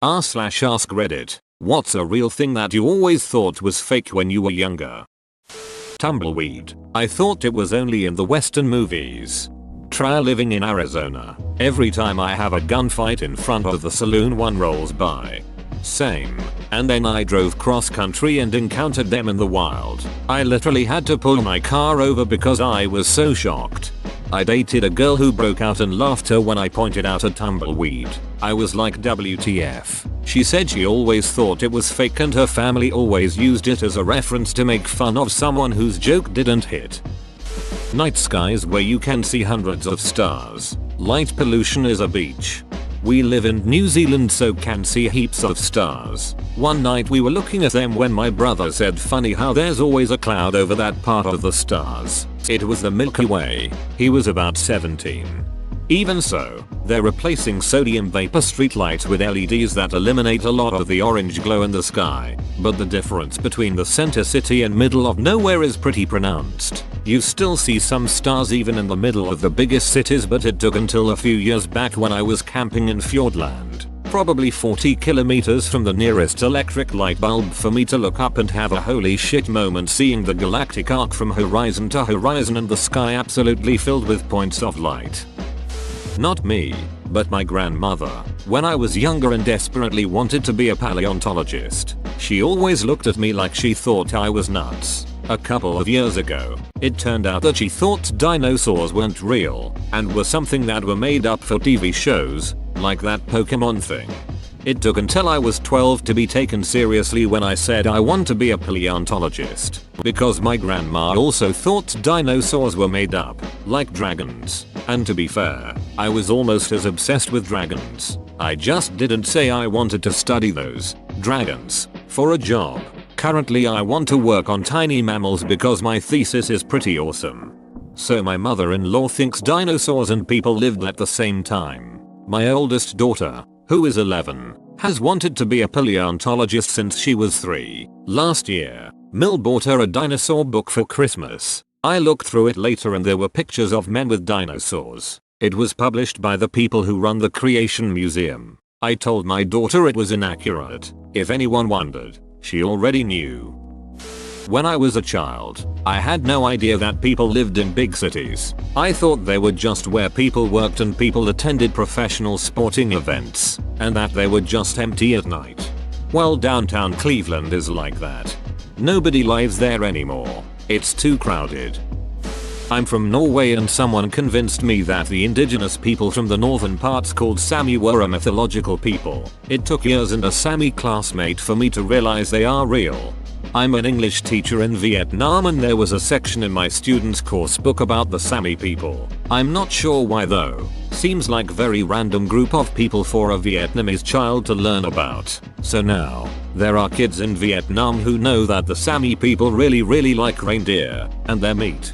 r/ask Reddit. What's a real thing that you always thought was fake when you were younger? Tumbleweed. I thought it was only in the Western movies. Try living in Arizona. Every time I have a gunfight in front of the saloon, one rolls by. Same. And then I drove cross country and encountered them in the wild. I literally had to pull my car over because I was so shocked. I dated a girl who broke out in laughter when I pointed out a tumbleweed. I was like, WTF. She said she always thought it was fake and her family always used it as a reference to make fun of someone whose joke didn't hit. Night skies where you can see hundreds of stars. Light pollution is a beach. We live in New Zealand so can see heaps of stars. One night we were looking at them when my brother said, funny how there's always a cloud over that part of the stars. It was the Milky Way. He was about 17. Even so, they're replacing sodium vapor streetlights with LEDs that eliminate a lot of the orange glow in the sky, but the difference between the center city and middle of nowhere is pretty pronounced. You still see some stars even in the middle of the biggest cities, but it took until a few years back when I was camping in Fiordland, probably 40 kilometers from the nearest electric light bulb, for me to look up and have a holy shit moment seeing the galactic arc from horizon to horizon and the sky absolutely filled with points of light. Not me, but my grandmother. When I was younger and desperately wanted to be a paleontologist, she always looked at me like she thought I was nuts. A couple of years ago, it turned out that she thought dinosaurs weren't real and were something that were made up for TV shows, like that Pokemon thing. It took until I was 12 to be taken seriously when I said I want to be a paleontologist, because my grandma also thought dinosaurs were made up, like dragons. And to be fair, I was almost as obsessed with dragons. I just didn't say I wanted to study those dragons for a job. Currently I want to work on tiny mammals because my thesis is pretty awesome. So my mother-in-law thinks dinosaurs and people lived at the same time. My oldest daughter, who is 11, has wanted to be a paleontologist since she was 3. Last year, Mill bought her a dinosaur book for Christmas. I looked through it later and there were pictures of men with dinosaurs. It was published by the people who run the Creation Museum. I told my daughter it was inaccurate. If anyone wondered, she already knew. When I was a child, I had no idea that people lived in big cities. I thought they were just where people worked and people attended professional sporting events, and that they were just empty at night. Well, downtown Cleveland is like that. Nobody lives there anymore. It's too crowded. I'm from Norway and someone convinced me that the indigenous people from the northern parts called Sami were a mythological people. It took years and a Sami classmate for me to realize they are real. I'm an English teacher in Vietnam and there was a section in my students' course book about the Sami people. I'm not sure why though. Seems like very random group of people for a Vietnamese child to learn about. So now, there are kids in Vietnam who know that the Sami people really like reindeer and their meat.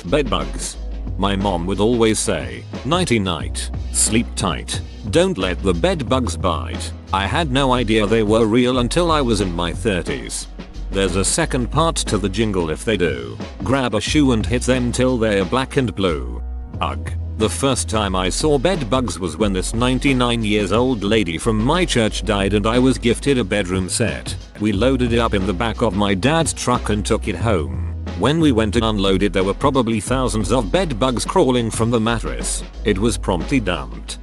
Bedbugs. My mom would always say, nighty night, sleep tight, don't let the bedbugs bite. I had no idea they were real until I was in my 30s. There's a second part to the jingle if they do. Grab a shoe and hit them till they're black and blue. Ugh. The first time I saw bedbugs was when this 99 years old lady from my church died and I was gifted a bedroom set. We loaded it up in the back of my dad's truck and took it home. When we went to unload it there were probably thousands of bedbugs crawling from the mattress. It was promptly dumped.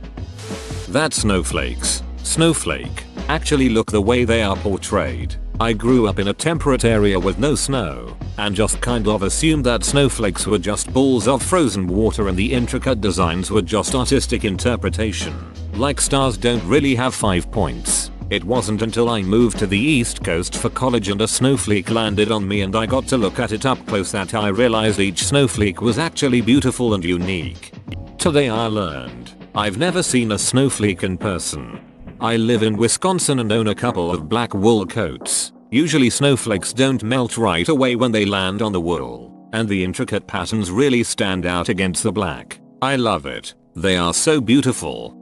That's snowflakes. Snowflake actually look the way they are portrayed. I grew up in a temperate area with no snow, and just kind of assumed that snowflakes were just balls of frozen water and the intricate designs were just artistic interpretation. Like stars don't really have 5 points. It wasn't until I moved to the East Coast for college and a snowflake landed on me and I got to look at it up close that I realized each snowflake was actually beautiful and unique. Today I learned I've never seen a snowflake in person. I live in Wisconsin and own a couple of black wool coats. Usually snowflakes don't melt right away when they land on the wool, and the intricate patterns really stand out against the black. I love it. They are so beautiful.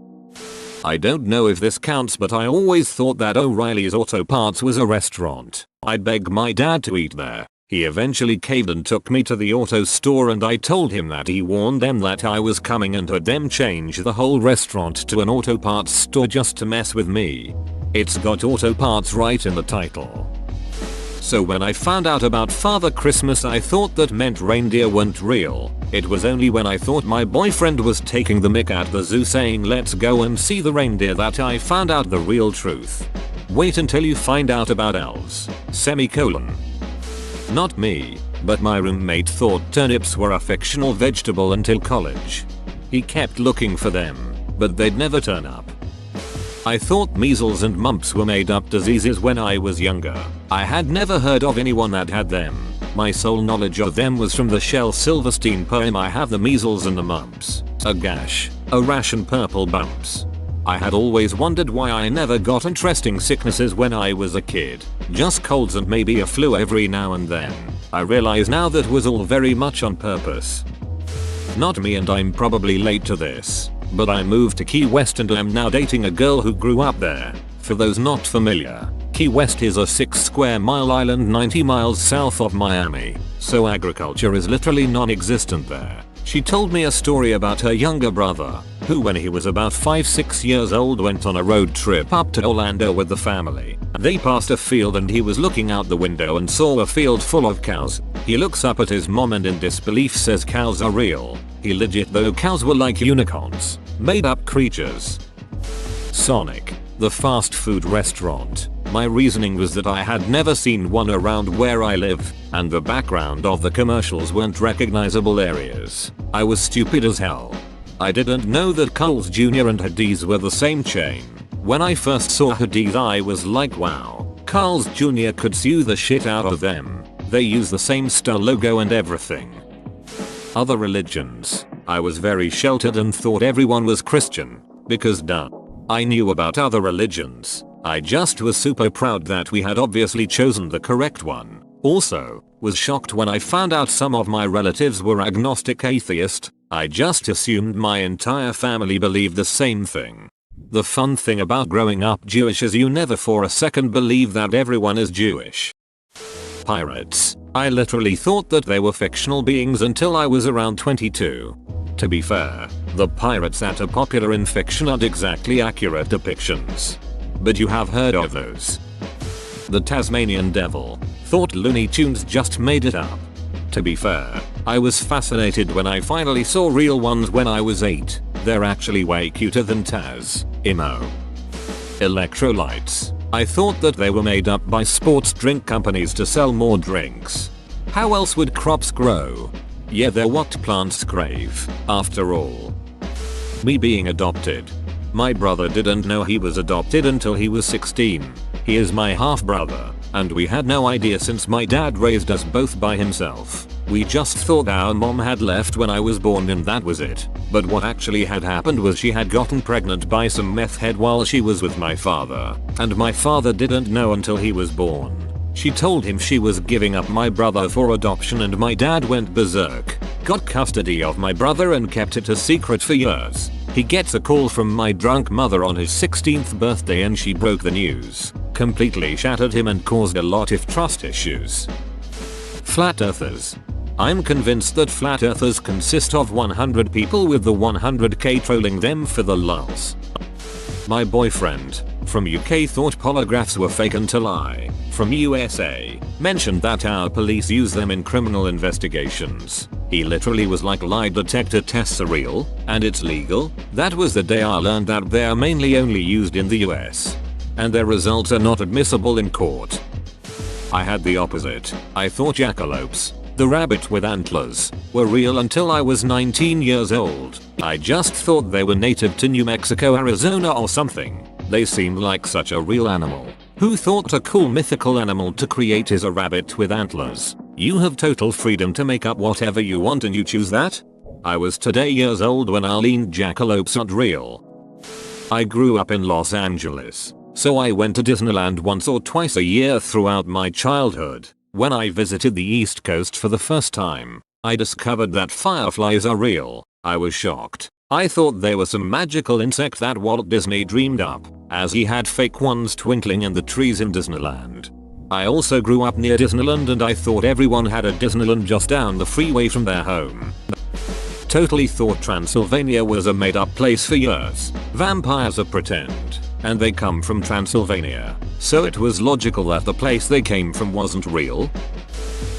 I don't know if this counts but I always thought that O'Reilly's Auto Parts was a restaurant. I'd beg my dad to eat there. He eventually caved and took me to the auto store, and I told him that he warned them that I was coming and had them change the whole restaurant to an auto parts store just to mess with me. It's got auto parts right in the title. So when I found out about Father Christmas, I thought that meant reindeer weren't real. It was only when I thought my boyfriend was taking the mick at the zoo saying let's go and see the reindeer that I found out the real truth. Wait until you find out about elves. Semicolon. Not me, but my roommate thought turnips were a fictional vegetable until college. He kept looking for them, but they'd never turn up. I thought measles and mumps were made up diseases when I was younger. I had never heard of anyone that had them. My sole knowledge of them was from the Shel Silverstein poem I have the measles and the mumps, a gash, a rash and purple bumps. I had always wondered why I never got interesting sicknesses when I was a kid. Just colds and maybe a flu every now and then. I realize now that was all very much on purpose. Not me, and I'm probably late to this, but I moved to Key West and am now dating a girl who grew up there. For those not familiar, Key West is a 6 square mile island 90 miles south of Miami, so agriculture is literally non-existent there. She told me a story about her younger brother, who when he was about 5-6 years old went on a road trip up to Orlando with the family. They passed a field and he was looking out the window and saw a field full of cows. He looks up at his mom and in disbelief says cows are real. He legit though cows were like unicorns, made up creatures. Sonic, the fast food restaurant. My reasoning was that I had never seen one around where I live, and the background of the commercials weren't recognizable areas. I was stupid as hell. I didn't know that Carl's Jr. and Hardee's were the same chain. When I first saw Hardee's I was like wow, Carl's Jr. could sue the shit out of them. They use the same star logo and everything. Other religions. I was very sheltered and thought everyone was Christian, because duh. I knew about other religions. I just was super proud that we had obviously chosen the correct one. Also, was shocked when I found out some of my relatives were agnostic atheist. I just assumed my entire family believed the same thing. The fun thing about growing up Jewish is you never for a second believe that everyone is Jewish. Pirates. I literally thought that they were fictional beings until I was around 22. To be fair, the pirates that are popular in fiction aren't exactly accurate depictions. But you have heard of those. The Tasmanian Devil. Thought Looney Tunes just made it up. To be fair, I was fascinated when I finally saw real ones when I was 8. They're actually way cuter than Taz. Emo. Electrolytes. I thought that they were made up by sports drink companies to sell more drinks. How else would crops grow? Yeah, they're what plants crave, after all. Me being adopted. My brother didn't know he was adopted until he was 16. He is my half brother, and we had no idea since my dad raised us both by himself. We just thought our mom had left when I was born and that was it. But what actually had happened was she had gotten pregnant by some meth head while she was with my father, and my father didn't know until he was born. She told him she was giving up my brother for adoption and my dad went berserk, got custody of my brother and kept it a secret for years. He gets a call from my drunk mother on his 16th birthday and she broke the news. Completely shattered him and caused a lot of trust issues. Flat Earthers. I'm convinced that flat earthers consist of 100 people with the 100k trolling them for the lulz. My boyfriend, from UK thought polygraphs were fake until I, from USA, mentioned that our police use them in criminal investigations. He literally was like lie detector tests are real, and it's legal. That was the day I learned that they are mainly only used in the US. And their results are not admissible in court. I had the opposite. I thought jackalopes, the rabbit with antlers, were real until I was 19 years old. I just thought they were native to New Mexico, Arizona or something. They seemed like such a real animal. Who thought a cool mythical animal to create is a rabbit with antlers? You have total freedom to make up whatever you want and you choose that? I was today years old when I leaned jackalopes aren't real. I grew up in Los Angeles, so I went to Disneyland once or twice a year throughout my childhood. When I visited the East Coast for the first time, I discovered that fireflies are real. I was shocked. I thought they were some magical insect that Walt Disney dreamed up, as he had fake ones twinkling in the trees in Disneyland. I also grew up near Disneyland and I thought everyone had a Disneyland just down the freeway from their home. Totally thought Transylvania was a made up place for years. Vampires are pretend, and they come from Transylvania, so it was logical that the place they came from wasn't real.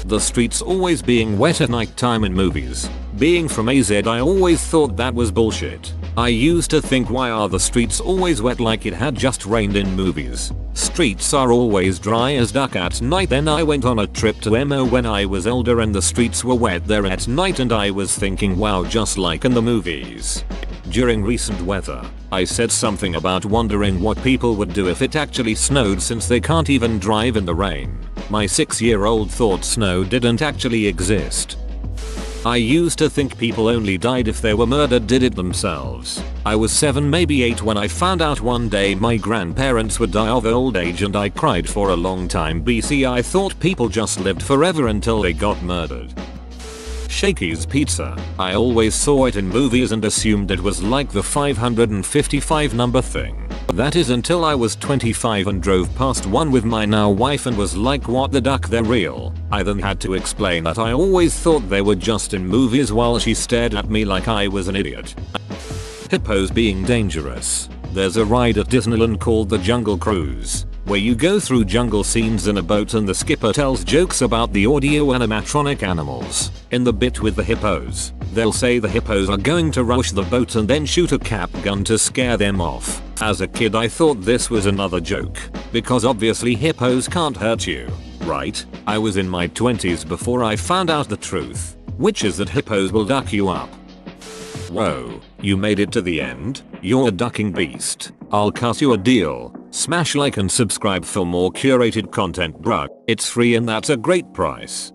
The streets always being wet at night time in movies. Being from AZ, I always thought that was bullshit. I used to think, why are the streets always wet like it had just rained in movies? Streets are always dry as duck at night. Then I went on a trip to MO when I was older and the streets were wet there at night and I was thinking, wow, just like in the movies. During recent weather, I said something about wondering what people would do if it actually snowed since they can't even drive in the rain. My 6-year-old thought snow didn't actually exist. I used to think people only died if they were murdered, did it themselves. I was 7, maybe 8 when I found out one day my grandparents would die of old age and I cried for a long time. BC, I thought people just lived forever until they got murdered. Shakey's Pizza. I always saw it in movies and assumed it was like the 555 number thing. That is until I was 25 and drove past one with my now wife and was like, what the duck, they're real. I then had to explain that I always thought they were just in movies while she stared at me like I was an idiot. Hippos being dangerous. There's a ride at Disneyland called the Jungle Cruise, where you go through jungle scenes in a boat and the skipper tells jokes about the audio animatronic animals. In the bit with the hippos, they'll say the hippos are going to rush the boat and then shoot a cap gun to scare them off. As a kid I thought this was another joke, because obviously hippos can't hurt you, right? I was in my 20s before I found out the truth, which is that hippos will duck you up. Whoa, you made it to the end? You're a ducking beast. I'll cut you a deal. Smash like and subscribe for more curated content, bruh. It's free and that's a great price.